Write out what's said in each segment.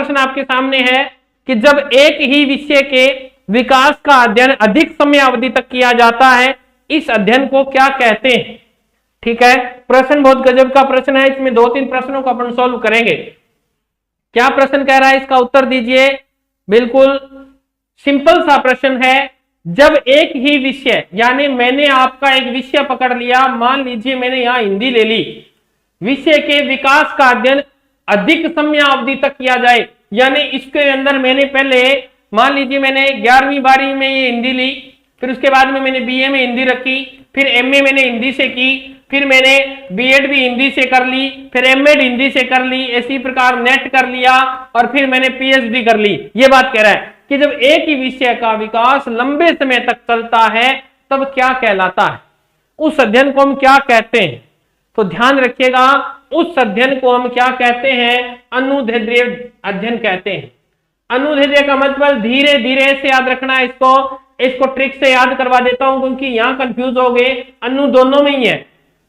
प्रश्न आपके सामने है कि जब एक ही विषय के विकास का अध्ययन अधिक समय अवधि तक किया जाता है, इस अध्ययन को क्या कहते हैं? ठीक है, प्रश्न बहुत गजब का प्रश्न है। इसमें 2-3 प्रश्नों को अपन सॉल्व करेंगे। क्या प्रश्न कह रहा है, इसका उत्तर दीजिए। बिल्कुल सिंपल सा प्रश्न है। जब एक ही विषय, यानी मैंने आपका एक विषय पकड़ लिया, मान लीजिए मैंने यहां हिंदी ले ली, विषय के विकास का अध्ययन अधिक समय अवधि तक किया जाए, यानी इसके अंदर मैंने पहले मान लीजिए मैंने 11वीं 12वीं में ये हिंदी ली, फिर उसके बाद में मैंने बीए में हिंदी रखी, फिर एमए मैंने हिंदी से की, फिर मैंने बीएड भी हिंदी से कर ली, फिर एमएड हिंदी से कर ली, इसी प्रकार नेट कर लिया और फिर मैंने पीएचडी कर ली। ये बात कह रहा है कि जब एक ही विषय का विकास लंबे समय तक चलता है तब क्या कहलाता है, उस अध्ययन को हम क्या कहते हैं? तो ध्यान रखिएगा, उस अध्ययन को हम क्या कहते हैं? अनुदैर्ध्य अध्ययन कहते हैं। अनुदैर्ध्य का मतलब धीरे धीरे से याद रखना है। इसको ट्रिक से याद करवा देता हूं क्योंकि यहां कंफ्यूज हो गए, अनु दोनों में ही है।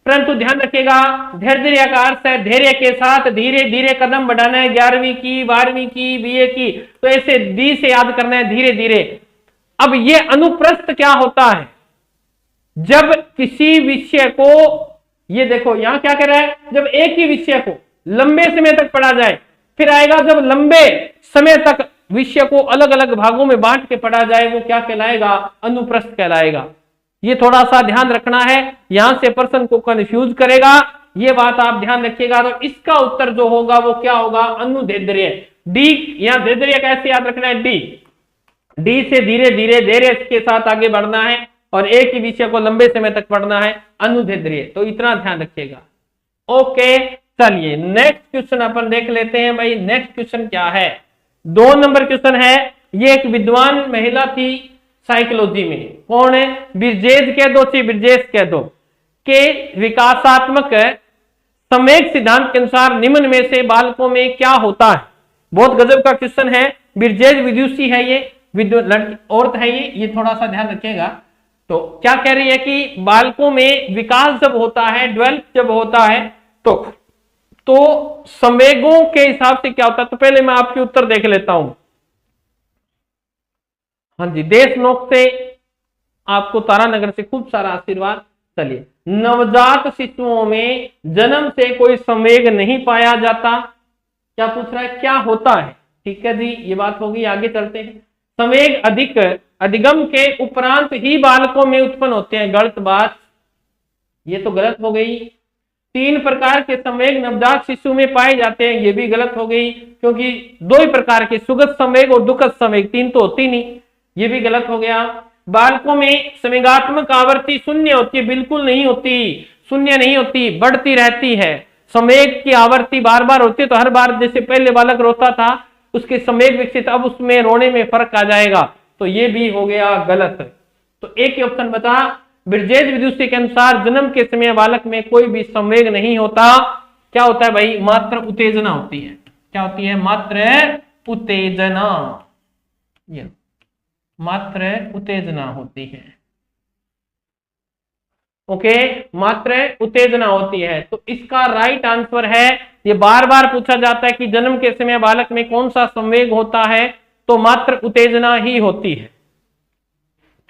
परंतु ध्यान रखिएगा, धैर्य का अर्थ है धैर्य के साथ धीरे धीरे कदम बढ़ाना है। 11वीं की, 12वीं की, बीए की, तो ऐसे डी से याद करना है धीरे धीरे। अब ये अनुप्रस्थ क्या होता है? जब किसी विषय को, ये देखो यहां क्या कह रहा है, जब एक ही विषय को लंबे समय तक पढ़ा जाए, फिर आएगा जब लंबे समय तक विषय को अलग अलग भागों में बांट के पढ़ा जाए, वो क्या कहलाएगा? अनुप्रस्थ कहलाएगा। ये थोड़ा सा ध्यान रखना है, यहां से पर्सन को कंफ्यूज करेगा, ये बात आप ध्यान रखिएगा। तो इसका उत्तर जो होगा वो क्या होगा? अनुदैर्ध्य। डी, यहां दैर्ध्य कैसे याद रखना है? डी से धीरे धीरे धैर्य के साथ आगे बढ़ना है और एक ही विषय को लंबे समय तक पढ़ना है, अनुदैर्ध्य। तो इतना ध्यान रखिएगा। ओके, चलिए नेक्स्ट क्वेश्चन अपन देख लेते हैं। भाई नेक्स्ट क्वेश्चन क्या है? 2 नंबर क्वेश्चन है। ये एक विद्वान महिला थी साइकोलॉजी में, कौन है? ब्रिजेश कह दो, चाहे ब्रिजेश कह दो, के विकासात्मक संवेग सिद्धांत के अनुसार निम्न में से बालकों में क्या होता है? बहुत गजब का क्वेश्चन है। ब्रिजेश विदुषी है, ये लड़की औरत है, ये थोड़ा सा ध्यान रखिएगा। तो क्या कह रही है कि बालकों में विकास जब होता है, डेवलप जब होता है, तो संवेगों के हिसाब से क्या होता है? तो पहले मैं आपके उत्तर देख लेता हूं। हाँ जी, देश नोक से आपको तारानगर से खूब सारा आशीर्वाद। चलिए, नवजात शिशुओं में जन्म से कोई संवेग नहीं पाया जाता। क्या पूछ रहा है? क्या होता है? ठीक है जी, ये बात होगी। आगे चलते हैं। संवेग अधिगम के उपरांत ही बालकों में उत्पन्न होते हैं। गलत बात, ये तो गलत हो गई। 3 प्रकार के संवेग नवजात शिशु में पाए जाते हैं, ये भी गलत हो गई, क्योंकि 2 ही प्रकार के, सुखद संवेग और दुखद संवेग, 3 तो होती नहीं, ये भी गलत हो गया। बालकों में संवेगात्मक आवृत्ति शून्य होती है, बिल्कुल नहीं होती, शून्य नहीं होती, बढ़ती रहती है। संवेग की आवृत्ति बार बार होती है, तो हर बार जैसे पहले बालक रोता था उसके संवेग विकसित, अब उसमें रोने में फर्क आ जाएगा, तो ये भी हो गया गलत। तो एक ही ऑप्शन बता, ब्रिजेश विदुषी के अनुसार जन्म के समय बालक में कोई भी संवेग नहीं होता। क्या होता है भाई? मात्र उत्तेजना होती है। क्या होती है? मात्र उत्तेजना, ये मात्र उत्तेजना होती है। ओके, मात्र उत्तेजना होती है। तो इसका राइट आंसर है, ये बार बार पूछा जाता है कि जन्म के समय बालक में कौन सा संवेग होता है, तो मात्र उत्तेजना ही होती है।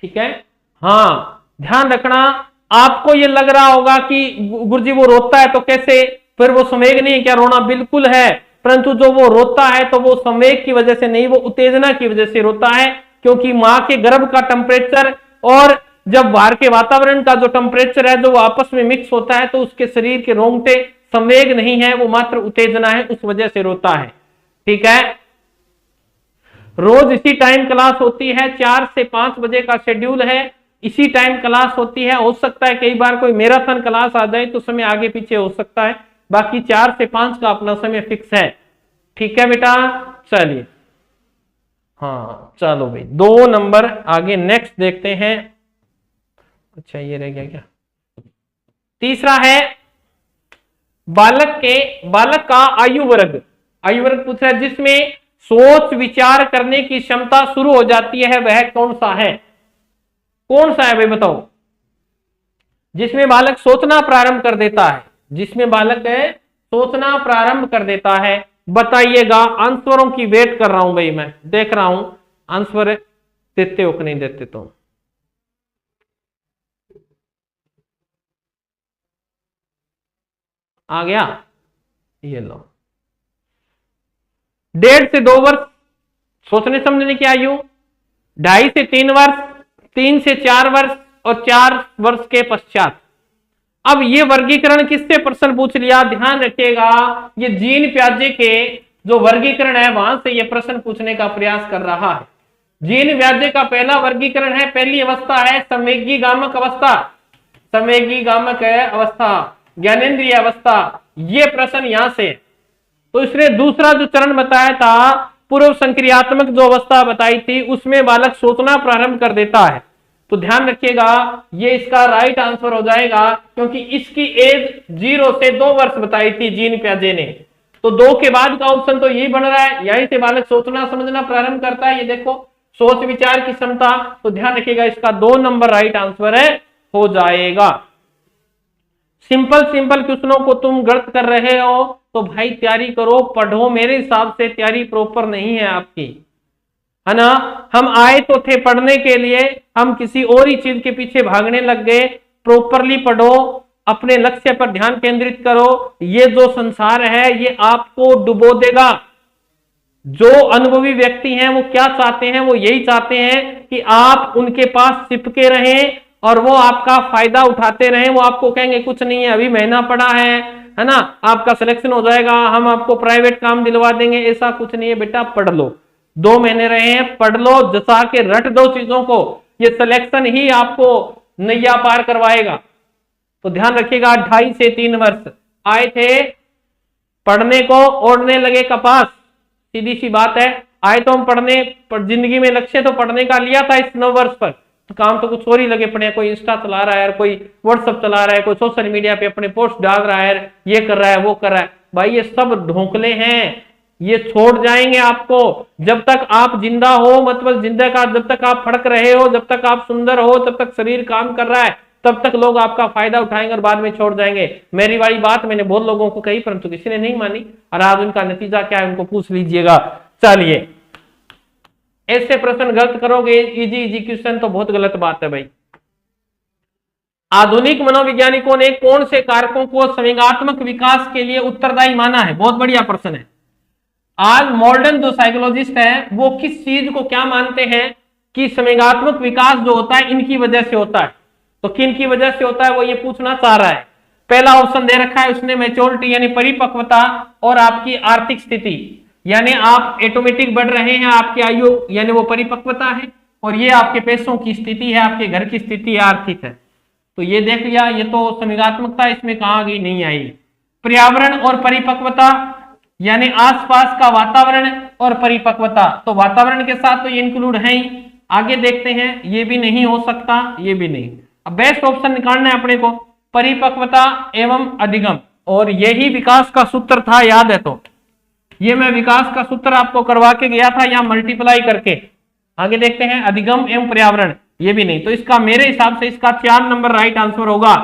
ठीक है, हाँ ध्यान रखना। आपको ये लग रहा होगा कि गुरुजी वो रोता है तो कैसे, फिर वो संवेग नहीं है क्या? रोना बिल्कुल है, परंतु जो वो रोता है तो वो संवेग की वजह से नहीं, वो उत्तेजना की वजह से रोता है, क्योंकि मां के गर्भ का टेम्परेचर और जब बाहर के वातावरण का जो टेम्परेचर है जो आपस में मिक्स होता है, तो उसके शरीर के रोंगटे, संवेग नहीं है, वो मात्र उत्तेजना है, उस वजह से रोता है। ठीक है, रोज इसी टाइम क्लास होती है, 4 से 5 बजे का शेड्यूल है, इसी टाइम क्लास होती है। हो सकता है कई बार कोई मैराथन क्लास आ जाए तो समय आगे पीछे हो सकता है, बाकी 4 से 5 का अपना समय फिक्स है। ठीक है बेटा, चलिए हाँ चलो भाई 2 नंबर आगे नेक्स्ट देखते हैं। अच्छा ये रह गया क्या? तीसरा है बालक का आयु वर्ग पूछ रहा है जिसमें सोच विचार करने की क्षमता शुरू हो जाती है, वह कौन सा है? कौन सा है भाई बताओ? जिसमें बालक सोचना प्रारंभ कर देता है, जिसमें बालक सोचना प्रारंभ कर देता है, बताइएगा। आंसरों की वेट कर रहा हूं भाई, मैं देख रहा हूं आंसर देते हो कि नहीं देते। तो आ गया, ये लो। 1.5 से 2 वर्ष सोचने समझने की आयु, 2.5 से 3 वर्ष, 3 से 4 वर्ष और 4 वर्ष के पश्चात। अब ये वर्गीकरण किससे प्रश्न पूछ लिया, ध्यान रखिएगा, ये जीन प्याजे के जो वर्गीकरण है वहां से ये प्रश्न पूछने का प्रयास कर रहा है। जीन व्याज्य का पहला वर्गीकरण है, पहली अवस्था है संवेगी गामक अवस्था, संवेगी गामक अवस्था, ज्ञानेन्द्रिय अवस्था, ये प्रश्न यहां से। तो इसने दूसरा जो चरण बताया था, पूर्व संक्रियात्मक जो अवस्था बताई थी, उसमें बालक सोचना प्रारंभ कर देता है। तो ध्यान रखिएगा, ये इसका राइट आंसर हो जाएगा, क्योंकि इसकी एज 0 से 2 वर्ष बताई थी जीन प्याजे ने। तो 2 के बाद का ऑप्शन तो यही बन रहा है, यहीं से बालक सोचना समझना प्रारंभ करता है। ये देखो, सोच विचार की क्षमता। तो ध्यान रखिएगा, इसका 2 नंबर राइट आंसर है, हो जाएगा। सिंपल सिंपल क्वेश्चनों को तुम गलत कर रहे हो तो भाई तैयारी करो, पढ़ो। मेरे हिसाब से तैयारी प्रॉपर नहीं है आपकी, है ना। हम आए तो थे पढ़ने के लिए, हम किसी और ही चीज के पीछे भागने लग गए। प्रॉपरली पढ़ो, अपने लक्ष्य पर ध्यान केंद्रित करो। ये जो संसार है ये आपको डुबो देगा। जो अनुभवी व्यक्ति हैं वो क्या चाहते हैं, वो यही चाहते हैं कि आप उनके पास चिपके रहें और वो आपका फायदा उठाते रहें। वो आपको कहेंगे कुछ नहीं है, अभी महीना पड़ा है ना, आपका सिलेक्शन हो जाएगा, हम आपको प्राइवेट काम दिलवा देंगे। ऐसा कुछ नहीं है बेटा, पढ़ लो, 2 महीने रहे हैं, पढ़ लो, जसा के रट दो चीजों को। ये सिलेक्शन ही आपको नैया पार करवाएगा। तो ध्यान रखिएगा, 2.5 से 3 वर्ष आए थे पढ़ने को, ओढ़ने लगे कपास। सीधी सी बात है, आए तो हम पढ़ने पर, जिंदगी में लक्ष्य तो पढ़ने का लिया था इस 9 वर्ष पर, तो काम तो कुछ और ही लगे पड़े। कोई इंस्टा चला रहा है, कोई व्हाट्सएप चला रहा है, कोई सोशल मीडिया पे अपने पोस्ट डाल रहा है, ये कर रहा है वो कर रहा है। भाई ये सब ढोंकले हैं, ये छोड़ जाएंगे आपको। जब तक आप जिंदा हो, मतलब जिंदा का, जब तक आप फड़क रहे हो, जब तक आप सुंदर हो, जब तक शरीर काम कर रहा है, तब तक लोग आपका फायदा उठाएंगे और बाद में छोड़ जाएंगे। मेरी वाली बात मैंने बहुत लोगों को कही, परंतु किसी ने नहीं मानी, और आज उनका नतीजा क्या है उनको पूछ लीजिएगा। चलिए, ऐसे प्रश्न गलत करोगे, इजी इजी क्वेश्चन, तो बहुत गलत बात है भाई। आधुनिक मनोवैज्ञानिकों ने कौन से कारकों को संवेगात्मक विकास के लिए उत्तरदायी माना है? बहुत बढ़िया प्रश्न है। आज मॉडर्न जो साइकोलॉजिस्ट है वो किस चीज को क्या मानते हैं कि संवेगात्मक विकास जो होता है इनकी वजह से होता है। तो किन की वजह से होता है वो ये पूछना चाह रहा है। पहला ऑप्शन दे रखा है उसने, मैच्योरिटी यानी परिपक्वता, और आपकी आर्थिक स्थिति, यानी आप ऑटोमेटिक बढ़ रहे हैं, आपकी आयु यानी वो परिपक्वता है, और ये आपके पैसों की स्थिति है, आपके घर की स्थिति है, आर्थिक है। तो ये देख लिया, ये तो संवेगात्मकता इसमें कहाँ गई, नहीं आई। पर्यावरण और परिपक्वता यानी आसपास का वातावरण और परिपक्वता, तो वातावरण के साथ तो ये इंक्लूड है ही। आगे देखते हैं, ये भी नहीं हो सकता, ये भी नहीं। अब बेस्ट ऑप्शन निकालना है अपने को, परिपक्वता एवं अधिगम, और यही विकास का सूत्र था, याद है तो। ये मैं विकास का सूत्र आपको करवा के गया था यहाँ मल्टीप्लाई करके। आगे देखते हैं, अधिगम एवं पर्यावरण, ये भी नहीं। तो इसका मेरे हिसाब से इसका 4 नंबर राइट आंसर होगा,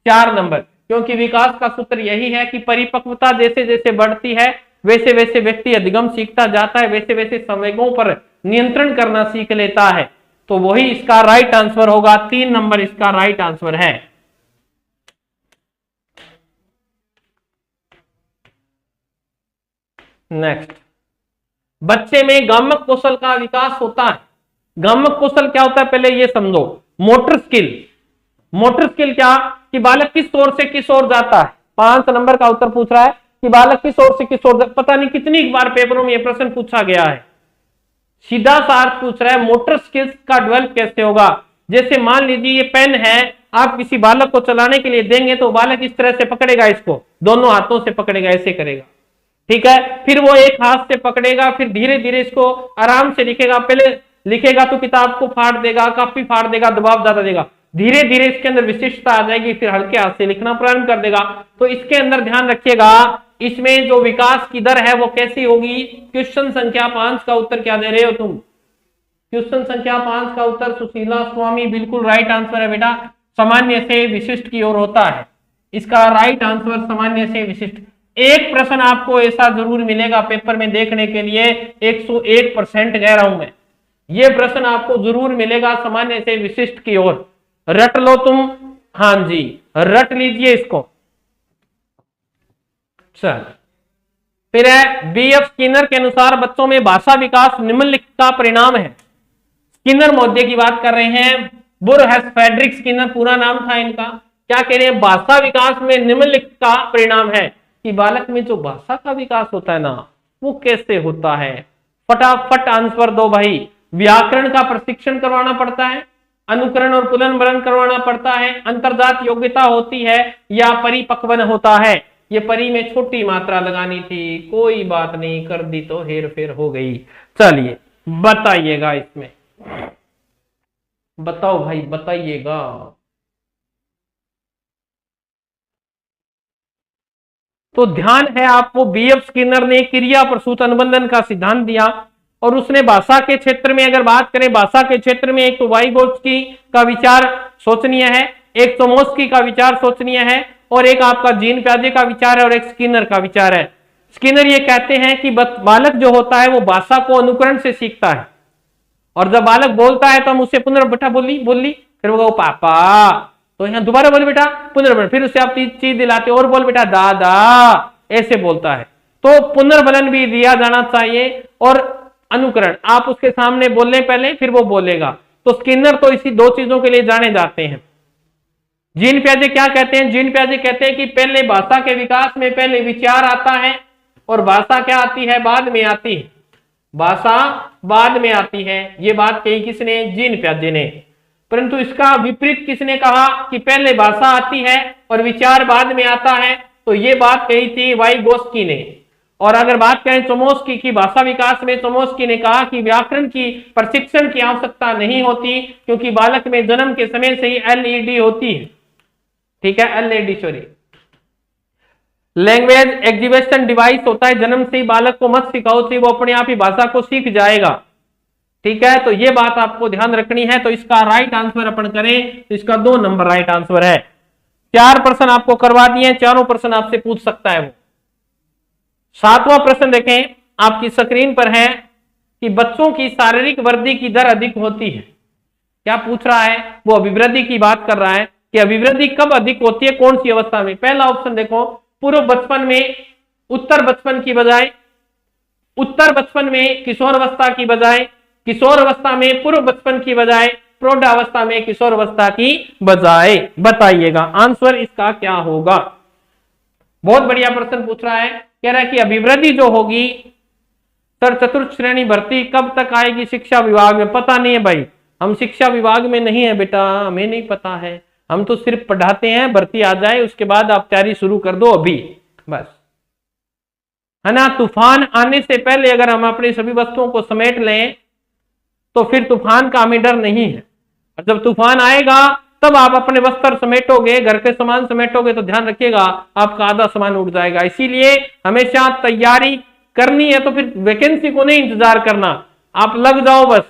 4 नंबर, क्योंकि विकास का सूत्र यही है कि परिपक्वता जैसे जैसे बढ़ती है वैसे वैसे व्यक्ति अधिगम सीखता जाता है, वैसे वैसे संवेगों पर नियंत्रण करना सीख लेता है। तो वही इसका राइट आंसर होगा, 3 नंबर इसका राइट आंसर है। नेक्स्ट, बच्चे में गामक कौशल का विकास होता है। गामक कौशल क्या होता है पहले ये समझो। मोटर स्किल, मोटर स्किल क्या कि बालक किस ओर से किस ओर जाता है। 5 नंबर का उत्तर पूछ रहा है कि बालक किस ओर से किस ओर, पता नहीं कितनी बार पेपरों में यह प्रश्न पूछा गया है। सीधा सा अर्थ पूछ रहा है मोटर स्किल्स का डेवलप कैसे होगा। जैसे मान लीजिए ये पेन है, आप किसी बालक को चलाने के लिए देंगे तो बालक इस तरह से पकड़ेगा, इसको दोनों हाथों से पकड़ेगा, ऐसे करेगा, ठीक है। फिर वो एक हाथ से पकड़ेगा, फिर धीरे धीरे इसको आराम से लिखेगा। पहले लिखेगा तो किताब को फाड़ देगा, काफी फाड़ देगा, दबाव ज्यादा देगा, धीरे धीरे इसके अंदर विशिष्टता आ जाएगी, फिर हल्के हाथ से लिखना प्रारंभ कर देगा। तो इसके अंदर ध्यान रखिएगा, इसमें जो विकास की दर है वो कैसी होगी। क्वेश्चन संख्या 5 का उत्तर क्या दे रहे हो तुम? क्वेश्चन संख्या 5 का उत्तर सुशीला स्वामी, बिल्कुल राइट आंसर है बेटा। सामान्य से विशिष्ट की ओर होता है, इसका राइट आंसर सामान्य से विशिष्ट। एक प्रश्न आपको ऐसा जरूर मिलेगा पेपर में देखने के लिए, 101% कह रहा हूं मैं, ये प्रश्न आपको जरूर मिलेगा सामान्य से विशिष्ट की ओर। रट लो तुम, हाँ जी रट लीजिए इसको। चल फिर है बीएफ स्किनर के अनुसार बच्चों में भाषा विकास निम्नलिखित का परिणाम है। स्किनर महोदय की बात कर रहे हैं, बुरहेस फ्रेडरिक स्किनर पूरा नाम था इनका। क्या कह रहे हैं, भाषा विकास में निम्नलिखित का परिणाम है कि बालक में जो भाषा का विकास होता है ना वो कैसे होता है। फटाफट आंसर दो भाई। व्याकरण का प्रशिक्षण करवाना पड़ता है, अनुकरण और पुनर्मरण करवाना पड़ता है, अंतर्जात योग्यता होती है या परिपक्वन होता है। ये परी में छोटी मात्रा लगानी थी, कोई बात नहीं, कर दी तो हेर फेर हो गई। चलिए बताइएगा इसमें, बताओ भाई बताइएगा। तो ध्यान है आपको, बीएफ स्किनर ने क्रिया प्रसूत अनुबंधन का सिद्धांत दिया और उसने भाषा के क्षेत्र में अगर बात करें, भाषा के क्षेत्र में एक तो वाइगोत्स्की का विचार सोचनीय है, एक चोमस्की का विचार सोचनीय है और एक आपका जीन प्याजे का विचार है और एक स्किनर का विचार है। स्किनर ये कहते हैं कि बालक जो होता है वो भाषा को अनुकरण से सीखता है और जब बालक बोलता है तो हम उससे पुनर्बेटा बोली बोली, फिर वो पापा, तो यहाँ दोबारा बोल बेटा पुनर्बलन, फिर उससे आप चीज दिलाते और बोल बेटा दादा, ऐसे बोलता है। तो पुनर्बलन भी दिया जाना चाहिए और अनुकरण, आप उसके सामने बोलने पहले फिर वो बोलेगा। तो स्किनर तो इसी दो चीजों के लिए जाने जाते हैं। जीन प्याजे क्या कहते हैं, जीन प्याजे कहते हैं कि पहले भाषा के विकास में पहले विचार आता है और भाषा क्या आती है, बाद में आती है, भाषा बाद में आती है। ये बात कही किसने, जीन प्याजे ने। परंतु इसका विपरीत किसने कहा कि पहले भाषा आती है और विचार बाद में आता है, तो ये बात कही थी वाइगोत्स्की ने। और अगर बात करें चोमस्की की भाषा विकास में, चोमस्की ने कहा कि व्याकरण की प्रशिक्षण की आवश्यकता नहीं होती क्योंकि बालक में जन्म के समय से ही एलईडी होती है। ठीक है, LED sorry language exhibition device होता है, जन्म से ही बालक को मत सिखाओ, वो अपने आप ही भाषा को सीख जाएगा। ठीक है, तो ये बात आपको ध्यान रखनी है। तो इसका राइट आंसर अपन करें तो इसका 2 नंबर राइट आंसर है। 4 प्रश्न आपको करवा दिए, चारों प्रश्न आपसे पूछ सकता है वो। 7वां प्रश्न देखें, आपकी स्क्रीन पर है कि बच्चों की शारीरिक वृद्धि की दर अधिक होती है। क्या पूछ रहा है, वो अभिवृद्धि की बात कर रहा है कि अभिवृद्धि कब अधिक होती है, कौन सी अवस्था में। पहला ऑप्शन देखो, पूर्व बचपन में, उत्तर बचपन की बजाय, उत्तर बचपन में किशोर अवस्था की बजाय, किशोर अवस्था में पूर्व बचपन की बजाय, प्रौढ़ावस्था में किशोर अवस्था की बजाय। बताइएगा आंसर इसका क्या होगा। बहुत बढ़िया प्रश्न पूछ रहा है, कह रहा है कि अभिवृद्धि जो होगी सर चतुर्थ श्रेणी भर्ती कब तक आएगी शिक्षा विभाग में। पता नहीं है भाई, हम शिक्षा विभाग में नहीं है बेटा, हमें नहीं पता है, हम तो सिर्फ पढ़ाते हैं, भर्ती आ जाए उसके बाद आप तैयारी शुरू कर दो अभी बस, है ना। तूफान आने से पहले अगर हम अपनी सभी वस्तुओं को समेट लें तो फिर तूफान का हमें डर नहीं है। और जब तूफान आएगा तब आप अपने वस्त्र समेटोगे, घर के सामान समेटोगे, तो ध्यान रखिएगा आपका आधा सामान उड़ जाएगा। इसीलिए हमेशा तैयारी करनी है तो फिर वैकेंसी को नहीं इंतजार करना, आप लग जाओ, बस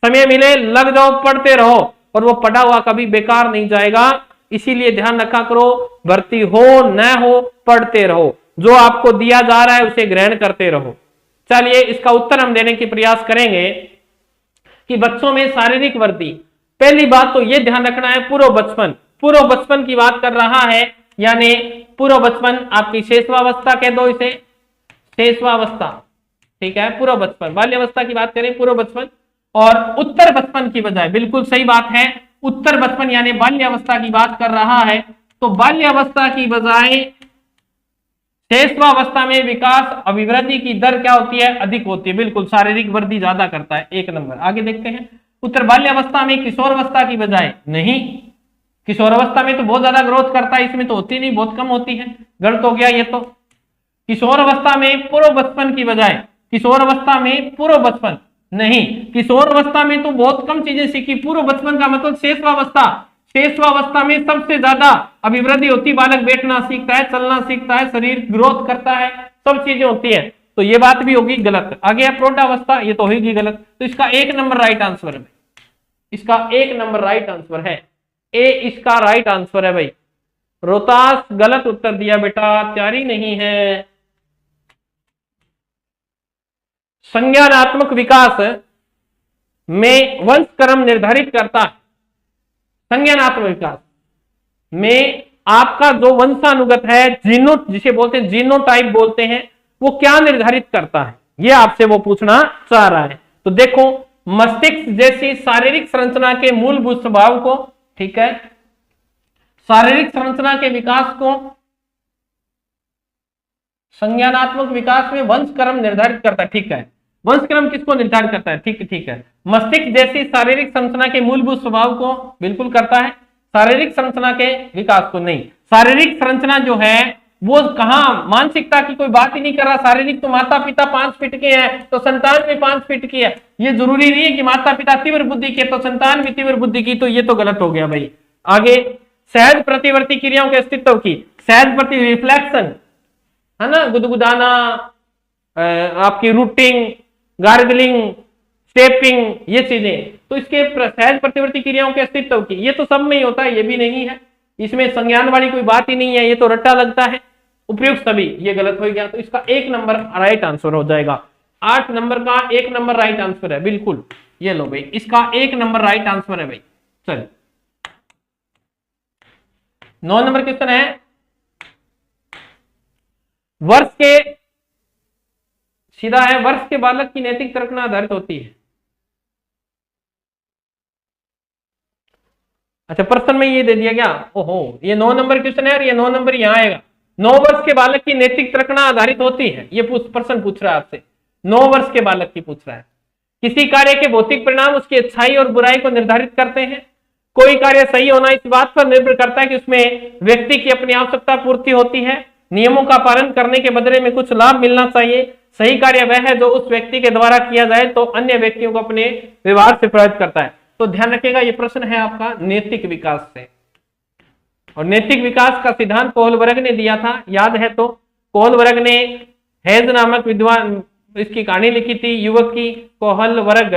समय मिले लग जाओ, पढ़ते रहो और वो पढ़ा हुआ कभी बेकार नहीं जाएगा। इसीलिए ध्यान रखा करो, भर्ती हो न हो पढ़ते रहो, जो आपको दिया जा रहा है उसे ग्रहण करते रहो। चलिए इसका उत्तर हम देने की प्रयास करेंगे कि बच्चों में शारीरिक वृद्धि, पहली बात तो यह ध्यान रखना है पूर्व बचपन, पूर्व बचपन की बात कर रहा है, यानी पूर्व बचपन आपकी शेषवावस्था कह दो इसे, शेषवावस्था। ठीक है, पूर्व बचपन, बाल्यावस्था की बात करें पूर्व बचपन, और उत्तर बचपन की बजाय, बिल्कुल सही बात है, उत्तर बचपन यानी बाल्यावस्था की बात कर रहा है। तो बाल्यावस्था की बजाय शेषवावस्था में विकास अभिवृद्धि की दर क्या होती है, अधिक होती है। बिल्कुल, शारीरिक वृद्धि ज्यादा करता है, 1 नंबर। आगे देखते हैं, उत्तर बाल्यावस्था में किशोरावस्था की बजाय, नहीं, किशोरावस्था में तो बहुत ज्यादा ग्रोथ करता है, इसमें तो होती नहीं, बहुत कम होती है, गलत हो गया ये तो। किशोरावस्था में पूर्व बचपन की बजाय, किशोरावस्था में पूर्व बचपन, नहीं, किशोरावस्था में तो बहुत कम चीजें सीखी, पूर्व बचपन का मतलब शेषवावस्था, शेषवावस्था में सबसे ज्यादा अभिवृद्धि होती, बालक बैठना सीखता है, चलना सीखता है, शरीर ग्रोथ करता है, सब चीजें होती हैं, तो ये बात भी होगी गलत। आगे है प्रौढ़ावस्था, ये तो होगी गलत, तो इसका 1 नंबर राइट आंसर है, इसका 1 नंबर राइट आंसर है, ए इसका राइट आंसर है भाई। रोहतास गलत उत्तर दिया बेटा, तैयारी नहीं है। संज्ञानात्मक विकास में वंश क्रम निर्धारित करता है। संज्ञानात्मक विकास में आपका जो वंशानुगत है, जीनो जिसे बोलते हैं जीनोटाइप बोलते हैं, वो क्या निर्धारित करता है, ये आपसे वो पूछना चाह रहा है। तो देखो, मस्तिष्क जैसी शारीरिक संरचना के मूलभूत स्वभाव को, ठीक है, शारीरिक संरचना के विकास को संज्ञानात्मक विकास में वंश क्रम निर्धारित करता है। ठीक है, वंश क्रम किसको निर्धारित करता है? ठीक है, मस्तिष्क जैसी शारीरिक संरचना के मूलभूत स्वभाव को बिल्कुल करता है, शारीरिक संरचना के विकास को नहीं। शारीरिक संरचना जो है वो कहां, मानसिकता की कोई बात ही नहीं कर रहा। शारीरिक तो माता पिता 5 फीट के हैं तो संतान भी 5 फीट की है। ये जरूरी नहीं है कि माता पिता तीव्र बुद्धि के तो संतान भी तीव्र बुद्धि की, तो ये तो गलत हो गया भाई। आगे, सहज प्रतिवर्ती क्रियाओं के अस्तित्व की, सहज प्रति रिफ्लेक्शन है ना, गुदगुदाना, आपकी रूटिंग, गार्गलिंग, स्टेपिंग, ये चीजें, तो इसके सहज प्रतिवर्ती क्रियाओं के अस्तित्व की, ये तो सब में ही होता है, ये भी नहीं है, इसमें संज्ञान वाली कोई बात ही नहीं है, ये तो रट्टा लगता है। उपयुक्त सभी, ये गलत हो गया, तो इसका 1 नंबर राइट आंसर हो जाएगा। 8 नंबर का 1 नंबर राइट आंसर है, बिल्कुल। ये लो भाई, इसका 1 नंबर राइट आंसर है भाई। चल, 9 नंबर क्वेश्चन है, वर्ष के, सीधा है, वर्ष के बालक की नैतिक तर्कना आधारित होती है। अच्छा, प्रश्न में ये दे दिया क्या? ओहो, ये 9 नंबर क्वेश्चन है और ये 9 नंबर यहां आएगा। 9 वर्ष के बालक की नैतिक तर्कना आधारित होती है, ये प्रश्न पूछ रहा है आपसे। 9 वर्ष के बालक की पूछ रहा है। किसी कार्य के भौतिक परिणाम उसकी अच्छाई और बुराई को निर्धारित करते हैं। कोई कार्य सही होना इस बात पर निर्भर करता है कि उसमें व्यक्ति की अपनी आवश्यकता पूर्ति होती है, नियमों का पालन करने के बदले में कुछ लाभ मिलना चाहिए। सही कार्य वह है जो उस व्यक्ति के द्वारा किया जाए तो अन्य व्यक्तियों को अपने व्यवहार से प्रभावित करता है। तो ध्यान रखिएगा, ये प्रश्न है आपका नैतिक विकास से, और नैतिक विकास का सिद्धांत कोहलबर्ग ने दिया था, याद है तो। कोहलबर्ग ने हेज नामक विद्वान, इसकी कहानी लिखी थी, युवक की, कोहलबर्ग,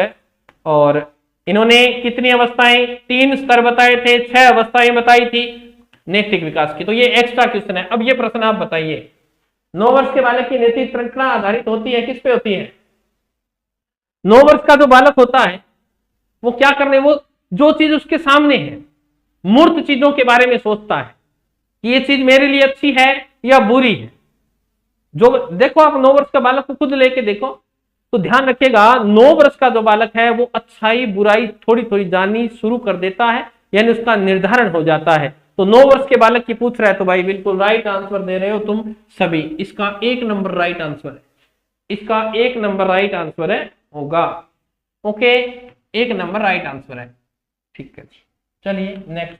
और इन्होंने कितनी अवस्थाएं, 3 स्तर बताए थे, 6 अवस्थाएं बताई थी नैतिक विकास की। तो ये एक्स्ट्रा क्वेश्चन है। अब ये प्रश्न आप बताइए, 9 वर्ष के बालक की नैतिक तर्कना आधारित होती है, किस पे होती है? 9 वर्ष का जो बालक होता है वो क्या करने, वो जो चीज उसके सामने है, मूर्त चीजों के बारे में सोचता है कि ये चीज मेरे लिए अच्छी है या बुरी है। जो देखो, आप 9 वर्ष का बालक को खुद लेके देखो तो ध्यान रखिएगा, 9 वर्ष का जो बालक है वो अच्छाई बुराई थोड़ी थोड़ी जाननी शुरू कर देता है, यानी उसका निर्धारण हो जाता है। तो 9 वर्ष के बालक की पूछ रहा है, तो भाई बिल्कुल राइट आंसर दे रहे हो तुम सभी। इसका 1 नंबर राइट आंसर है, इसका 1 नंबर राइट आंसर है होगा। ओके, 1 नंबर राइट आंसर है। ठीक है, चलिए नेक्स्ट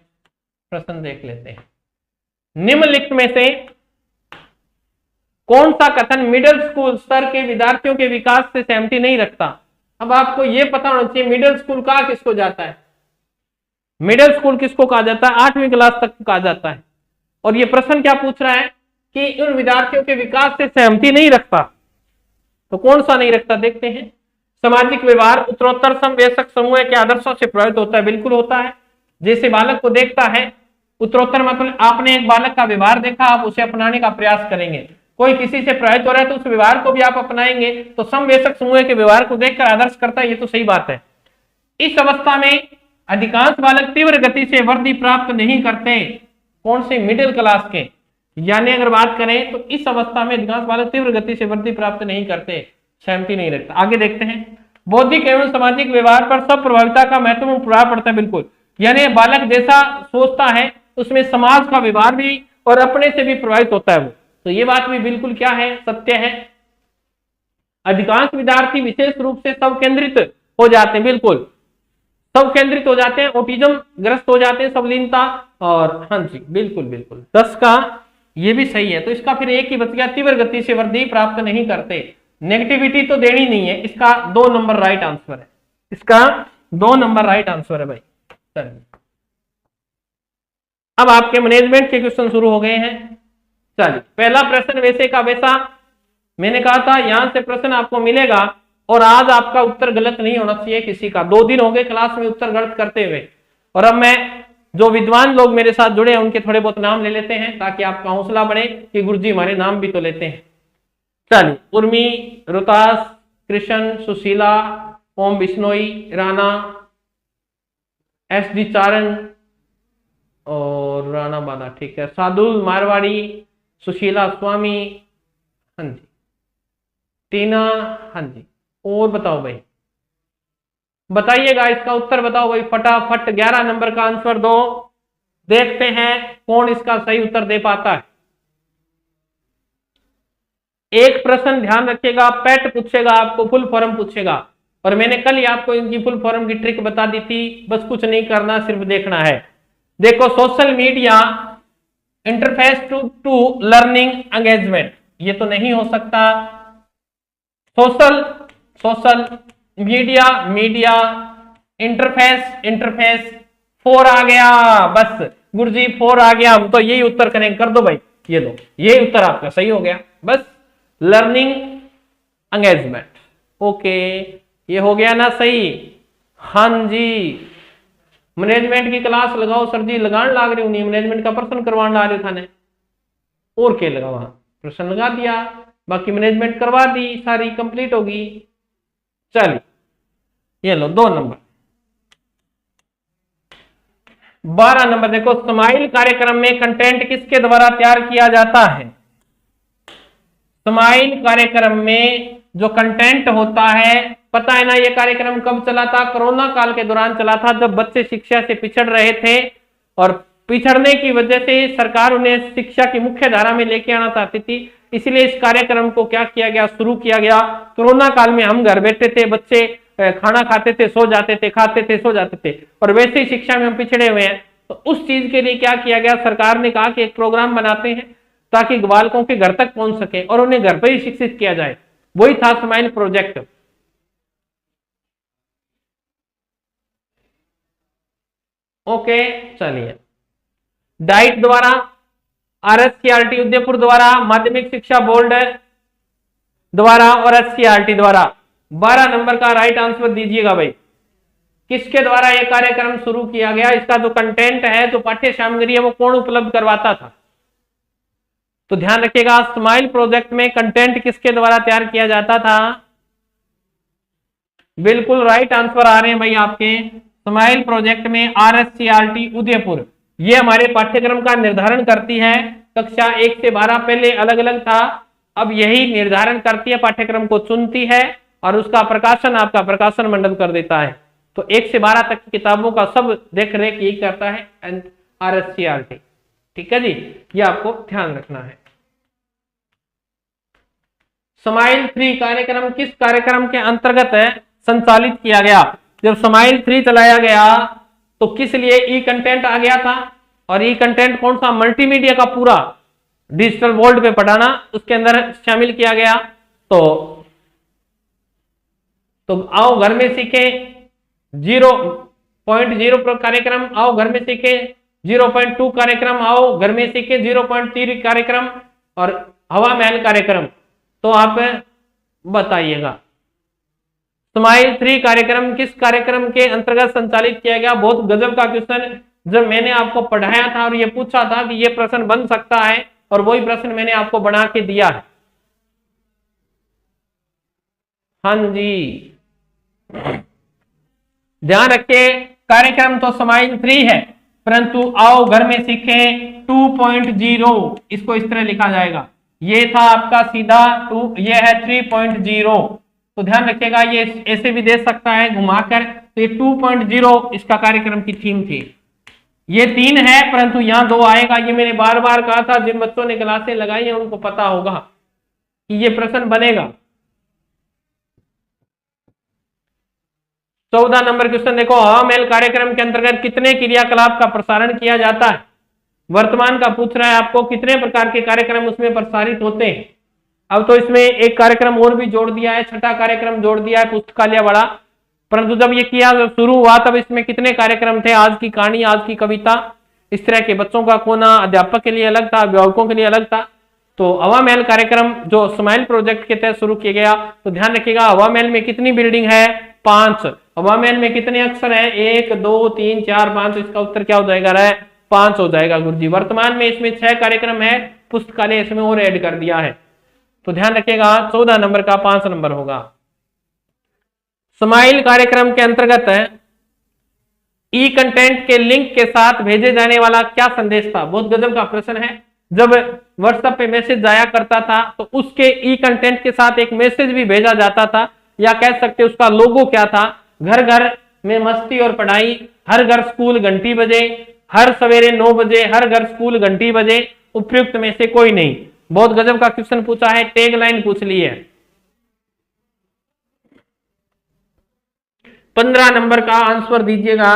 प्रश्न देख लेते हैं। निम्नलिखित में से कौन सा कथन मिडिल स्कूल स्तर के विद्यार्थियों के विकास से सहमति नहीं रखता? अब आपको यह पता होना चाहिए मिडिल स्कूल कहा किसको जाता है। मिडिल स्कूल किसको कहा जाता है? 8वीं क्लास तक कहा जाता है। और ये प्रश्न क्या पूछ रहा है कि उन विद्यार्थियों के विकास से सहमति नहीं रखता, तो कौन सा नहीं रखता देखते हैं। सामाजिक व्यवहार उत्तरोत्तर समवयस्क समूह के आदर्शों से प्रभावित होता है, बिल्कुल होता है। जैसे बालक को देखता है उत्तरोत्तर, मतलब आपने एक बालक का व्यवहार देखा, आप उसे अपनाने का प्रयास करेंगे। कोई किसी से प्रभावित हो रहा है तो उस व्यवहार को भी आप अपनाएंगे। तो समवयस्क समूह के व्यवहार को देखकर आदर्श करता है, ये तो सही बात है। इस अवस्था में अधिकांश बालक तीव्र गति से वृद्धि प्राप्त नहीं करते। कौन से? मिडिल क्लास के। यानी अगर बात करें तो इस अवस्था में अधिकांश बालक तीव्र गति से वृद्धि प्राप्त नहीं करते, सहमति नहीं रखता। आगे देखते हैं, बौद्धिक एवं सामाजिक व्यवहार पर सब प्रभाविता का महत्वपूर्ण प्रभाव पड़ता है, बिल्कुल। यानी बालक जैसा सोचता है उसमें समाज का व्यवहार भी और अपने से भी प्रभावित होता है वो। तो ये बात भी बिल्कुल क्या है, सत्य है। अधिकांश विद्यार्थी विशेष रूप से सब केंद्रित हो जाते हैं, बिल्कुल सब केंद्रित हो जाते हैं, ऑटिज्म ग्रस्त हो जाते हैं, सबलीनता, और हाँ जी बिल्कुल बिल्कुल 10 का ये भी सही है। तो इसका फिर एक ही बच गया, तीव्र गति से वृद्धि प्राप्त नहीं करते। नेगेटिविटी तो देनी नहीं है, इसका 2 नंबर राइट आंसर है, इसका 2 नंबर राइट आंसर है भाई। चलिए अब आपके मैनेजमेंट के क्वेश्चन शुरू हो गए हैं। चलिए पहला प्रश्न वैसे का वैसा, मैंने कहा था यहां से प्रश्न आपको मिलेगा और आज आपका उत्तर गलत नहीं होना चाहिए किसी का। 2 दिन हो गए क्लास में उत्तर गलत करते हुए, और अब मैं जो विद्वान लोग मेरे साथ जुड़े हैं उनके थोड़े बहुत नाम ले लेते हैं ताकि आपका हौसला बढ़े कि गुरुजी हमारे नाम भी तो लेते हैं। चलिए, उर्मी, रोहतास, कृष्ण, सुशीला, ओम बिश्नोई, राणा, SD चारण और राणा बाला, ठीक है, सादुल मारवाड़ी, सुशीला स्वामी, हाँ जी, टीना, हाँ जी। और बताओ भाई, बताइएगा इसका उत्तर बताओ भाई फटाफट। 11 नंबर का आंसर दो, देखते हैं कौन इसका सही उत्तर दे पाता है। एक प्रश्न ध्यान रखिएगा, पेट पूछेगा आपको, फुल फॉर्म पूछेगा, और मैंने कल ही आपको इनकी फुल फॉर्म की ट्रिक बता दी थी, बस कुछ नहीं करना, सिर्फ देखना है। देखो, social media interface to learning engagement, ये तो नहीं हो सकता। सोशल मीडिया इंटरफेस 4 आ गया, बस गुरुजी 4 आ गया, हम तो यही उत्तर करेंगे, कर दो भाई, ये लो, यही उत्तर आपका सही हो गया, बस लर्निंग एंगेजमेंट। ओके, ये हो गया ना सही? हाँ जी, मैनेजमेंट की क्लास लगाओ सर जी, लगान लाग रही हूँ, मैनेजमेंट का प्रश्न करवाने ला रहे थाने, और क्या लगा, वहां प्रश्न लगा दिया, बाकी मैनेजमेंट करवा दी, सारी कंप्लीट होगी। चलिए, ये लो 2 नंबर। 12 नंबर देखो, स्माइल कार्यक्रम में कंटेंट किसके द्वारा तैयार किया जाता है? स्माइल कार्यक्रम में जो कंटेंट होता है, पता है ना ये कार्यक्रम कब चला था? कोरोना काल के दौरान चला था, जब बच्चे शिक्षा से पिछड़ रहे थे और पिछड़ने की वजह से सरकार उन्हें शिक्षा की मुख्य धारा में लेके आना चाहती थी, इसलिए इस कार्यक्रम को क्या किया गया, शुरू किया गया। कोरोना काल में हम घर बैठे थे, बच्चे खाना खाते थे, सो जाते थे, खाते थे, सो जाते थे, और वैसे ही शिक्षा में हम पिछड़े हुए हैं। तो उस चीज के लिए क्या किया गया, सरकार ने कहा कि एक प्रोग्राम बनाते हैं ताकि बालकों के घर तक पहुंच सके और उन्हें घर पर ही शिक्षित किया जाए, वही था स्माइल प्रोजेक्ट। ओके, चलिए, डाइट द्वारा, RSCRT उदयपुर द्वारा, माध्यमिक शिक्षा बोर्ड द्वारा और SCRT द्वारा। 12 नंबर का राइट आंसर दीजिएगा भाई, किसके द्वारा यह कार्यक्रम शुरू किया गया? इसका जो कंटेंट है, जो पाठ्य सामग्री है, वो कौन उपलब्ध करवाता था? तो ध्यान रखिएगा, स्माइल प्रोजेक्ट में कंटेंट किसके द्वारा तैयार किया जाता था? बिल्कुल राइट आंसर आ रहे हैं भाई आपके, स्माइल प्रोजेक्ट में RSCRT उदयपुर, ये हमारे पाठ्यक्रम का निर्धारण करती है। कक्षा 1 से 12 पहले अलग अलग था, अब यही निर्धारण करती है, पाठ्यक्रम को चुनती है और उसका प्रकाशन आपका प्रकाशन मंडल कर देता है। तो 1 से 12 तक की किताबों का सब देख रेख यही करता है RSCRT, ठीक है जी, ये आपको ध्यान रखना है। स्माइल 3 कार्यक्रम किस कार्यक्रम के अंतर्गत संचालित किया गया? जब स्माइल 3 चलाया गया तो किस लिए ई कंटेंट आ गया था, और ई कंटेंट कौन सा? मल्टीमीडिया का पूरा डिजिटल वर्ल्ड पे पढ़ाना, उसके अंदर शामिल किया गया। तो आओ घर में सीखे 0.0 कार्यक्रम, आओ घर में सीखे 0.2 कार्यक्रम, आओ घर में सीखे 0.3 कार्यक्रम और हवा महल कार्यक्रम। तो आप बताइएगा स्माइल 3 कार्यक्रम किस कार्यक्रम के अंतर्गत संचालित किया गया? बहुत गजब का क्वेश्चन, जब मैंने आपको पढ़ाया था और ये पूछा था कि ये प्रश्न बन सकता है, और वही प्रश्न मैंने आपको बना के दिया है। हाँ जी, ध्यान रखिए, कार्यक्रम तो स्माइल 3 है, परंतु आओ घर में सीखें 2.0, इसको इस तरह लिखा जाएगा। ये था आपका सीधा 2, ये है 3.0। तो ध्यान रखिएगा, ये ऐसे भी दे सकता है घुमाकर। तो ये 2.0 इसका कार्यक्रम की थीम थी। ये 3 है, परंतु यहाँ 2 आएगा। ये मैंने बार बार कहा था, जिन बच्चों ने क्लासें लगाई है उनको पता होगा कि ये प्रश्न बनेगा। 14 नंबर क्वेश्चन देखो, हवा महल कार्यक्रम के अंतर्गत कितने क्रियाकलाप का प्रसारण किया जाता है? वर्तमान का पूछ रहा है आपको, कितने प्रकार के कार्यक्रम उसमें प्रसारित होते हैं। अब तो इसमें एक कार्यक्रम और भी जोड़ दिया है, 6ठा कार्यक्रम जोड़ दिया है, पुस्तकालय वाला। परंतु जब ये किया, जब शुरू हुआ, तब इसमें कितने कार्यक्रम थे? आज की कहानी, आज की कविता, इस तरह के बच्चों का कोना अध्यापक के लिए अलग था, अभिभावकों के लिए अलग था। तो हवा महल कार्यक्रम जो स्माइल प्रोजेक्ट के तहत शुरू किया गया, तो ध्यान रखिएगा हवा महल में कितनी बिल्डिंग है? 5। अवामेन में कितने अक्षर है? 1 2 3 4 5। इसका उत्तर क्या हो जाएगा? 5 हो जाएगा गुरुजी। वर्तमान में इसमें 6 कार्यक्रम है, पुस्तकालय इसमें और ऐड कर दिया है। तो ध्यान रखिएगा 14 नंबर का 5 नंबर होगा। स्माइल कार्यक्रम के अंतर्गत ई कंटेंट के लिंक के साथ भेजे जाने वाला क्या संदेश था? बहुत गजब का प्रश्न है। जब व्हाट्सएप पे मैसेज जाया करता था तो उसके ई कंटेंट के साथ एक मैसेज भी भेजा जाता था, या कह सकते उसका लोगो क्या था? घर घर में मस्ती और पढ़ाई, हर घर स्कूल घंटी बजे, हर सवेरे 9 बजे हर घर स्कूल घंटी बजे, उपयुक्त में से कोई नहीं। बहुत गजब का क्वेश्चन पूछा है, टैग लाइन पूछ ली है। 15 नंबर का आंसर दीजिएगा।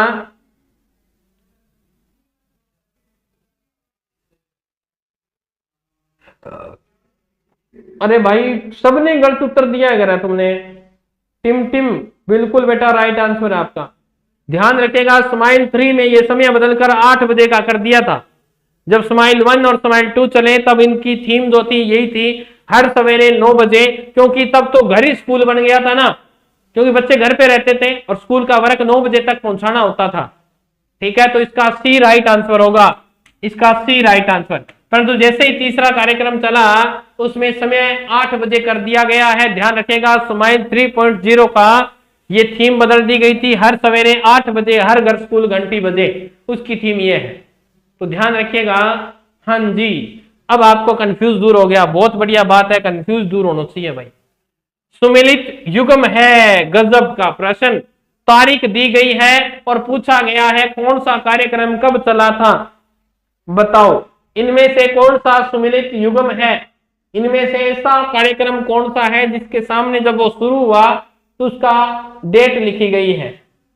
अरे भाई सबने गलत उत्तर दिया है तुमने। टिम बिल्कुल बेटा राइट आंसर है आपका। ध्यान रखिएगा स्माइल 3 में ये समय बदलकर 8 बजे का कर दिया था। जब स्माइल 1 और स्माइल 2 चले तब इनकी थीम जो थी यही थी, हर सवेरे 9 बजे, क्योंकि तब तो घर ही स्कूल बन गया था ना, क्योंकि बच्चे घर पे रहते थे और स्कूल का वर्क 9 बजे तक पहुंचाना होता था। ठीक है, तो इसका सी राइट आंसर होगा, इसका सी राइट आंसर। परंतु जैसे ही तीसरा कार्यक्रम चला उसमें समय 8 बजे कर दिया गया है। ध्यान रखिएगा स्माइल 3.0 का ये थीम बदल दी गई थी, हर सवेरे 8 बजे हर घर स्कूल घंटी बजे, उसकी थीम ये है। तो ध्यान रखिएगा। हाँ जी, अब आपको कंफ्यूज दूर हो गया, बहुत बढ़िया बात है, कंफ्यूज दूर होना चाहिए भाई। सुमेलित युग्म है, गजब का प्रश्न। तारीख दी गई है और पूछा गया है कौन सा कार्यक्रम कब चला था, बताओ इनमें से कौन सा सुमेलित युग्म है? इनमें से ऐसा कार्यक्रम कौन सा है जिसके सामने जब वो शुरू हुआ तो उसका डेट लिखी गई है?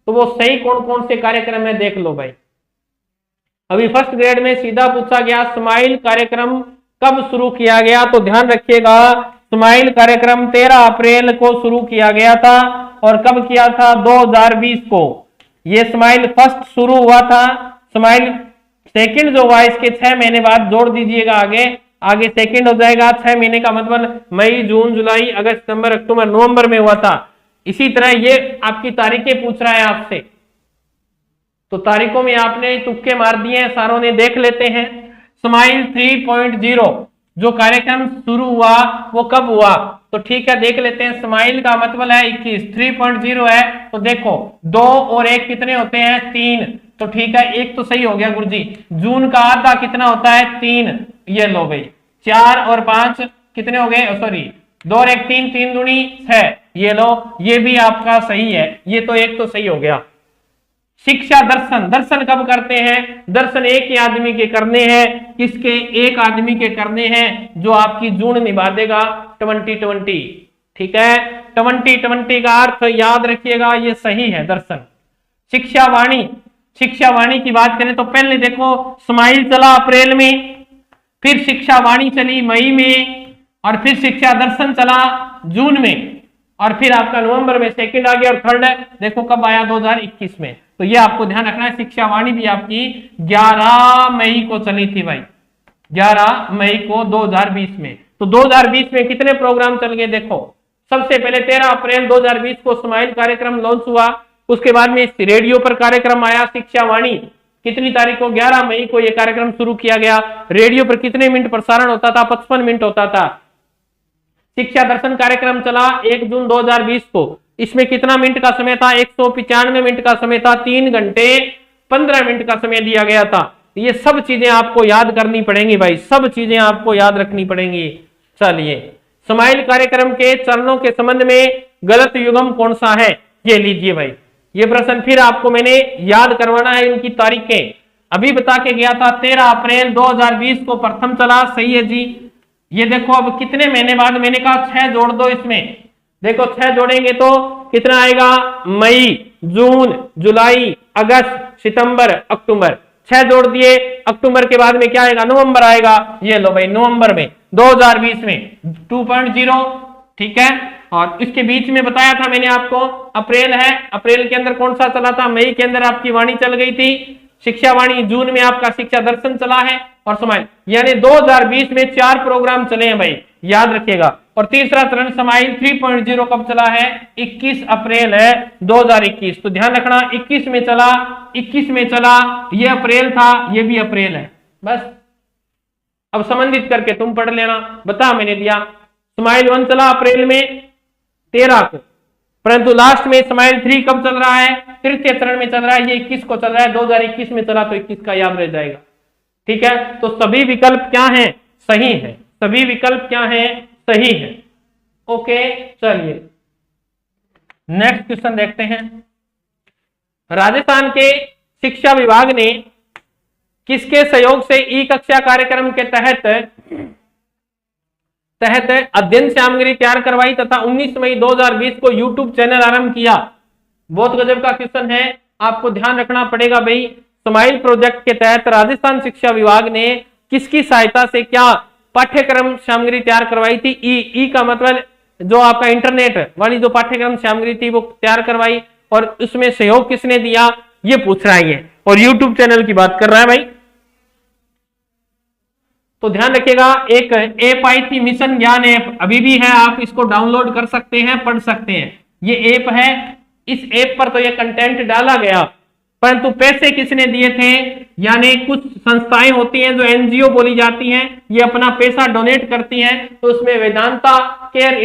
तो वो सही कौन कौन से कार्यक्रम है देख लो भाई। अभी फर्स्ट ग्रेड में सीधा पूछा गया स्माइल कार्यक्रम कब शुरू किया गया, तो ध्यान रखिएगा स्माइल कार्यक्रम 13 अप्रैल को शुरू किया गया था। और कब किया था? 2020 को। ये स्माइल फर्स्ट शुरू हुआ था। स्माइल सेकंड जो हुआ इसके 6 महीने बाद जोड़ दीजिएगा, आगे सेकंड हो जाएगा। 6 महीने का मतलब मई, जून, जुलाई, अगस्त, सितंबर, अक्टूबर, नवंबर में हुआ था। इसी तरह ये आपकी तारीखें पूछ रहा है आपसे, तो तारीखों में आपने तुक्के मार दिए हैं, सारों ने देख लेते हैं। स्माइल 3.0 जो कार्यक्रम शुरू हुआ वो कब हुआ? तो ठीक है देख लेते हैं। स्माइल का मतलब है 21, 3.0 है तो देखो 2 और 1 कितने होते हैं? 3। तो ठीक है, एक तो सही हो गया गुरुजी। जून का आधा कितना होता है? 3। ये लो भाई, 4 और 5 कितने हो गए? सॉरी 2 और 1 3, 3 दूनी 6। ये लो, ये भी आपका सही है, ये तो एक तो सही हो गया। शिक्षा दर्शन, दर्शन कब करते हैं? दर्शन एक ही आदमी के करने हैं। किसके? एक आदमी के करने हैं जो आपकी जून निभा देगा 2020। ठीक है, 2020 का अर्थ याद रखिएगा, ये सही है दर्शन। शिक्षा वाणी, शिक्षा वाणी की बात करें तो पहले देखो स्माइल चला अप्रैल में, फिर शिक्षा वाणी चली मई में, और फिर शिक्षा दर्शन चला जून में, और फिर आपका नवंबर में सेकंड आ गया, और थर्ड देखो कब आया? 2021 में। तो ये आपको ध्यान रखना है। शिक्षा वाणी भी आपकी 11 मई को चली थी भाई, 11 मई को 2020 में। तो 2020 में कितने प्रोग्राम चल गए देखो। सबसे पहले 13 अप्रैल 2020 को स्माइल कार्यक्रम लॉन्च हुआ। उसके बाद में रेडियो पर कार्यक्रम आया शिक्षा वाणी, कितनी तारीख को? 11 मई को यह कार्यक्रम शुरू किया गया। रेडियो पर कितने मिनट प्रसारण होता था? 55 मिनट होता था। शिक्षा दर्शन कार्यक्रम चला 1 जून 2020 को। इसमें कितना मिनट का समय था? 195 मिनट का समय था। 3 घंटे 15 मिनट का समय दिया गया था। ये सब चीजें आपको याद करनी पड़ेंगी भाई, सब चीजें आपको याद रखनी पड़ेंगी। चलिए, स्माइल कार्यक्रम के चरणों के संबंध में गलत युग्म कौन सा है? ये लीजिए भाई, ये प्रश्न फिर आपको मैंने याद करवाना है। इनकी तारीखें अभी बता के गया था, 13 अप्रैल 2020 को प्रथम चला। सही है जी। ये देखो अब कितने महीने बाद, मैंने कहा 6 जोड़ दो इसमें। देखो 6 जोड़ेंगे तो कितना आएगा? मई, जून, जुलाई, अगस्त, सितंबर, अक्टूबर। 6 जोड़ दिए, अक्टूबर के बाद में क्या आएगा? नवंबर आएगा। ये लो भाई, नवंबर में 2020 में 2.0। ठीक है, और इसके बीच में बताया था मैंने आपको अप्रैल है। अप्रैल के अंदर कौन सा चला था? मई के अंदर आपकी वाणी चल गई थी, शिक्षा वाणी। जून में आपका शिक्षा दर्शन चला है, और स्माइल, यानी 2020 में 4 प्रोग्राम चले हैं भाई। याद रखिएगा। और तीसरा चरण स्माइल 3.0 कब चला है? 21 अप्रैल है 2021। तो ध्यान रखना 21 में चला, 21 में चला, ये अप्रैल था, ये भी अप्रैल है। बस अब संबंधित करके तुम पढ़ लेना, बता मैंने दिया। स्माइल 1 चला अप्रैल में 13 को, परंतु लास्ट में स्माइल 3 कब चल रहा है? तृतीय चरण में चल रहा है, ये 21 को चल रहा है। 2021 में चला तो 21 का याद रह जाएगा। ठीक है, तो सभी विकल्प क्या हैं? सही है। सभी विकल्प क्या हैं? सही है। ओके, चलिए नेक्स्ट क्वेश्चन देखते हैं। राजस्थान के शिक्षा विभाग ने किसके सहयोग से ई कक्षा कार्यक्रम के तहत अध्ययन सामग्री तैयार करवाई तथा 19 मई 2020 को यूट्यूब चैनल आरंभ किया? बहुत गजब का क्वेश्चन है, आपको ध्यान रखना पड़ेगा भाई। स्माइल प्रोजेक्ट के तहत राजस्थान शिक्षा विभाग ने किसकी सहायता से क्या पाठ्यक्रम सामग्री तैयार करवाई थी? ई का मतलब जो आपका इंटरनेट वाली जो पाठ्यक्रम सामग्री थी वो तैयार करवाई, और उसमें सहयोग किसने दिया ये पूछ रहा है, और यूट्यूब चैनल की बात कर रहा है भाई। तो ध्यान रखिएगा, एक ऐप आई थी मिशन ज्ञान ऐप, अभी भी है, आप इसको डाउनलोड कर सकते हैं, पढ़ सकते हैं। ये ऐप है, इस ऐप पर तो ये कंटेंट डाला गया, परंतु पैसे किसने दिए थे? यानी कुछ संस्थाएं होती हैं जो एनजीओ बोली जाती हैं, ये अपना पैसा डोनेट करती हैं। तो उसमें वेदांता केयर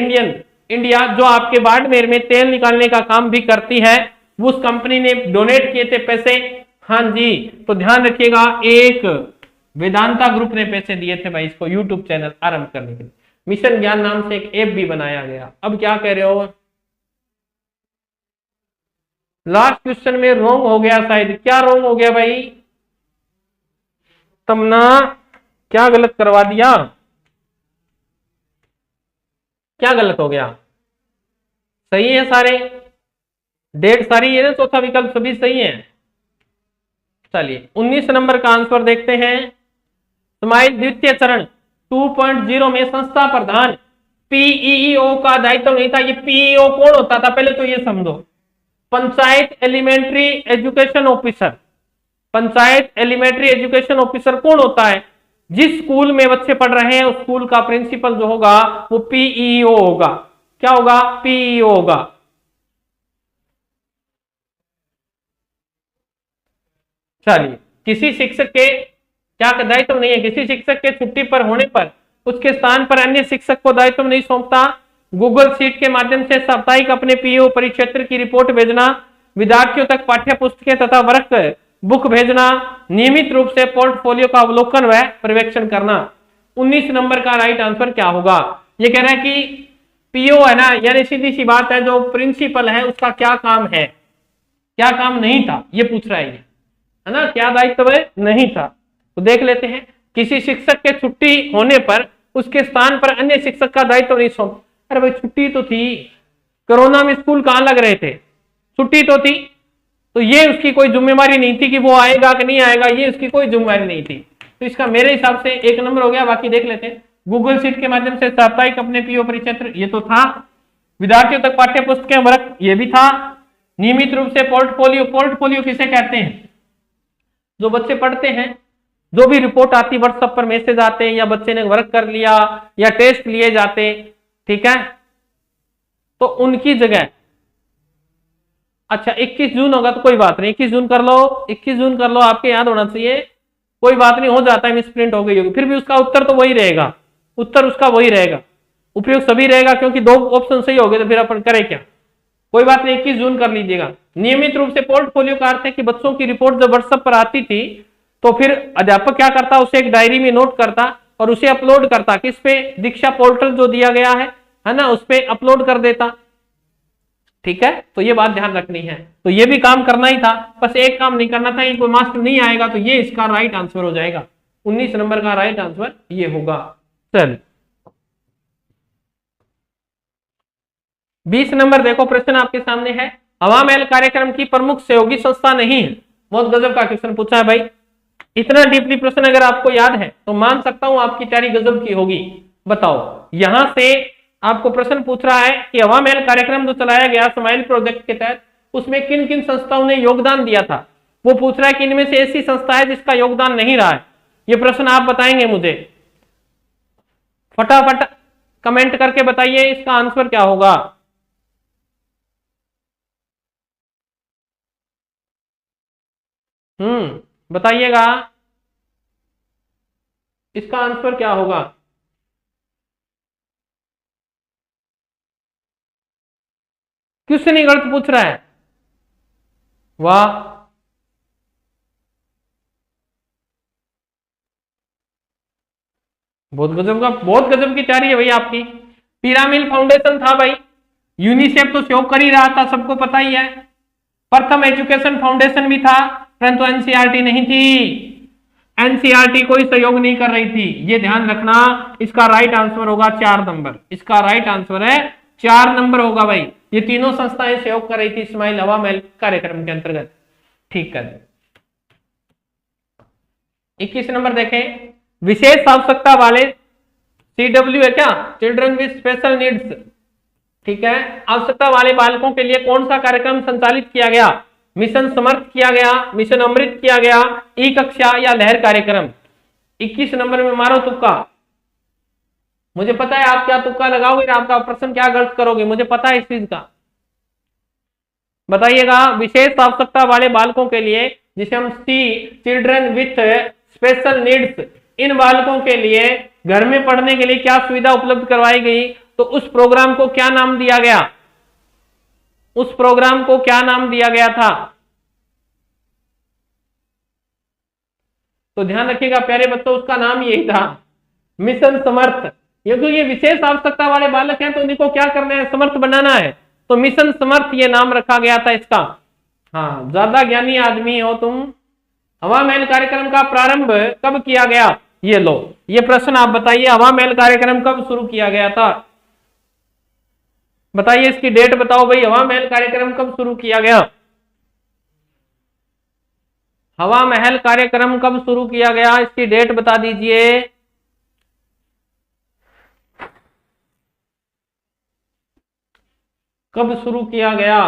इंडिया जो आपके बाड़मेर में तेल निकालने का काम भी करती है, उस कंपनी ने डोनेट किए थे पैसे। हाँ जी, तो ध्यान रखिएगा, एक वेदांता ग्रुप ने पैसे दिए थे भाई इसको यूट्यूब चैनल आरंभ करने के लिए। मिशन ज्ञान नाम से एक ऐप भी बनाया गया। अब क्या कह रहे हो? लास्ट क्वेश्चन में रॉन्ग हो गया शायद। क्या रॉन्ग हो गया भाई? तमन्ना क्या गलत करवा दिया? क्या गलत हो गया? सही है सारे, डेट सारी है ना, चौथा विकल्प सभी सही है। चलिए 19 नंबर का आंसर देखते हैं। स्माइल द्वितीय चरण 2.0 में संस्था प्रधान पीईओ का दायित्व नहीं था। ये पीईओ कौन होता था पहले तो ये समझो। Panchayat elementary education officer. Panchayat elementary education officer कौन होता है? जिस स्कूल में बच्चे पढ़ रहे हैं उस स्कूल का प्रिंसिपल जो होगा वो पीईओ होगा। क्या होगा? पीईओ होगा। चलिए, किसी शिक्षक के क्या दायित्व नहीं है? किसी शिक्षक के छुट्टी पर होने पर उसके स्थान पर अन्य शिक्षक को दायित्व नहीं सौंपता। गूगल शीट के माध्यम से साप्ताहिक अपने पीओ परिक्षेत्र की रिपोर्ट भेजना, विद्यार्थियों तक पाठ्य पुस्तकें तथा वर्क बुक भेजना, नियमित रूप से पोर्टफोलियो का अवलोकन व पर्यवेक्षण करना। 19 नंबर का राइट आंसर क्या होगा? ये कह रहा है कि पीओ है ना, यानी सीधी सी बात है, जो प्रिंसिपल है उसका क्या काम है, क्या काम नहीं था, ये पूछ रहा है ना, क्या दायित्व नहीं था। तो देख लेते हैं, किसी शिक्षक के छुट्टी होने पर उसके स्थान पर अन्य शिक्षक का दायित्व नहीं सौंप। अरे भाई छुट्टी तो थी, कोरोना में स्कूल कहां लग रहे थे, छुट्टी तो थी, तो ये उसकी कोई जिम्मेवारी नहीं थी कि वो आएगा कि नहीं आएगा, ये उसकी कोई जिम्मेवारी नहीं थी। तो इसका मेरे हिसाब से 1 नंबर हो गया। बाकी देख लेते हैं। गूगल शीट के माध्यम से साप्ताहिक अपने पीओ परिक्षेत्र, ये तो था। विद्यार्थियों तक पाठ्य पुस्तकें वर्क, ये भी था। नियमित रूप से पोर्टफोलियो, पोर्टफोलियो किसे कहते हैं? जो बच्चे पढ़ते हैं, जो भी रिपोर्ट आती व्हाट्सएप पर मैसेज आते हैं, या बच्चे ने वर्क कर लिया या टेस्ट लिए जाते, ठीक है, तो उनकी जगह अच्छा 21 जून होगा तो कोई बात नहीं, 21 जून कर लो, 21 जून कर लो, आपके याद होना चाहिए, कोई बात नहीं, हो जाता है, मिसप्रिंट हो गई होगी, फिर भी उसका उत्तर तो वही रहेगा, उत्तर उसका वही रहेगा, उपयोग सभी रहेगा, क्योंकि 2 ऑप्शन सही हो गए, तो फिर अपन करें क्या, कोई बात नहीं, 21 जून कर लीजिएगा। नियमित रूप से पोर्टफोलियो का अर्थ है कि बच्चों की रिपोर्ट जब व्हाट्सएप पर आती थी तो फिर अध्यापक क्या करता, उसे एक डायरी में नोट करता और उसे अपलोड करता, किस पे? दीक्षा पोर्टल जो दिया गया है ना, उस पे अपलोड कर देता। ठीक है, तो ये बात ध्यान रखनी है। तो ये भी काम करना ही था, बस एक काम नहीं करना था, ये कोई मास्टर नहीं आएगा, तो ये इसका राइट आंसर हो जाएगा। 19 नंबर का राइट आंसर ये होगा। चल 20 नंबर देखो, प्रश्न आपके सामने है। हवा महल कार्यक्रम की प्रमुख सहयोगी संस्था नहीं है। बहुत गजब का क्वेश्चन पूछा है भाई। इतना डीपली प्रश्न अगर आपको याद है तो मान सकता हूं आपकी तैयारी गजब की होगी। बताओ, यहां से आपको प्रश्न पूछ रहा है कि हवा महल कार्यक्रम जो चलाया गया स्माइल प्रोजेक्ट के तहत, उसमें किन किन संस्थाओं ने योगदान दिया था। वो पूछ रहा है कि इनमें से ऐसी संस्था है जिसका योगदान नहीं रहा है। ये प्रश्न आप बताएंगे मुझे, फटाफट कमेंट करके बताइए इसका आंसर क्या होगा। बताइएगा इसका आंसर क्या होगा। क्वेश्चन ही गलत पूछ रहा है। वाह, बहुत गजब की तैयारी है भाई आपकी। पिरामिड फाउंडेशन था भाई, यूनिसेफ तो सहयोग कर ही रहा था, सबको पता ही है। प्रथम एजुकेशन फाउंडेशन भी था, परंतु एनसीईआरटी नहीं थी, एनसीईआरटी कोई सहयोग नहीं कर रही थी, ये ध्यान रखना। इसका राइट आंसर होगा 4 नंबर, इसका राइट आंसर है 4 नंबर होगा भाई। ये तीनों संस्थाएं सहयोग कर रही थी इस्माइल हवा महल कार्यक्रम के अंतर्गत। ठीक है, 21 नंबर देखें, विशेष आवश्यकता वाले CW है क्या, चिल्ड्रन विद स्पेशल नीड्स। ठीक है, आवश्यकता वाले बालकों के लिए कौन सा कार्यक्रम संचालित किया गया, मिशन समर्थ किया गया, मिशन अमृत किया गया, ई कक्षा या लहर कार्यक्रम। 21 नंबर में मारो तुक्का, मुझे पता है आप क्या तुक्का लगाओगे, आपका प्रश्न क्या गलत करोगे, मुझे पता है इस चीज का। बताइएगा, विशेष आवश्यकता वाले बालकों के लिए, जिसे हम चिल्ड्रन विथ स्पेशल नीड्स, इन बालकों के लिए घर में पढ़ने के लिए क्या सुविधा उपलब्ध करवाई गई, तो उस प्रोग्राम को क्या नाम दिया गया, उस प्रोग्राम को क्या नाम दिया गया था। तो ध्यान रखिएगा प्यारे बच्चों, उसका नाम यही था, मिशन समर्थ। ये विशेष आवश्यकता वाले बालक हैं तो इनको क्या करना है, समर्थ बनाना है, तो मिशन समर्थ ये नाम रखा गया था इसका। हाँ, ज्यादा ज्ञानी आदमी हो तुम। हवा महल कार्यक्रम का प्रारंभ कब किया गया, ये लो, ये प्रश्न आप बताइए, हवा महल कार्यक्रम कब शुरू किया गया था, बताइए इसकी डेट बताओ भाई, हवा महल कार्यक्रम कब शुरू किया गया, हवा महल कार्यक्रम कब शुरू किया गया, इसकी डेट बता दीजिए। कब शुरू किया गया,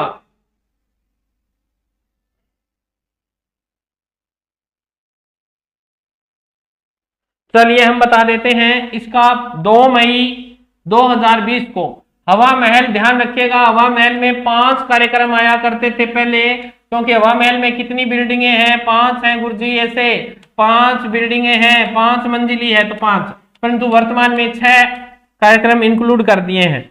चलिए हम बता देते हैं इसका, 2 मई 2020 को हवा महल, ध्यान रखिएगा हवा महल में 5 कार्यक्रम आया करते थे पहले, क्योंकि हवा महल में कितनी बिल्डिंगें हैं, 5 हैं गुरुजी, ऐसे 5 बिल्डिंगें हैं, 5 मंजिली है तो 5, परंतु वर्तमान में 6 कार्यक्रम इंक्लूड कर दिए हैं।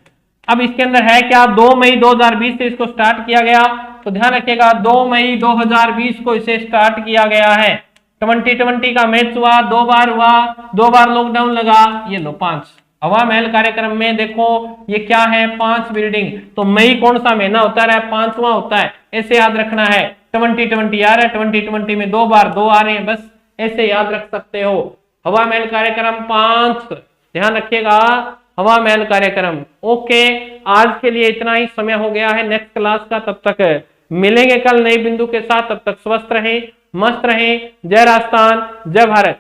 अब इसके अंदर है क्या, 2 मई 2020 से इसको स्टार्ट किया गया, तो ध्यान रखिएगा 2 मई 2020 को इसे स्टार्ट किया गया है। 2020 का मैच हुआ, 2 बार हुआ, 2 बार लॉकडाउन लगा, ये लो 5। हवा महल कार्यक्रम में देखो ये क्या है, 5 बिल्डिंग, तो मई कौन सा महीना होता है, 5वां होता है, ऐसे याद रखना है। 2020 आ रहा है, 2020 में 2 बार 2 आ रहे हैं, बस ऐसे याद रख सकते हो। हवा महल कार्यक्रम 5, ध्यान रखिएगा हवा महल कार्यक्रम। ओके, आज के लिए इतना ही समय हो गया है नेक्स्ट क्लास का, तब तक मिलेंगे कल नए बिंदु के साथ, तब तक स्वस्थ रहें, मस्त रहें। जय राजस्थान, जय भारत।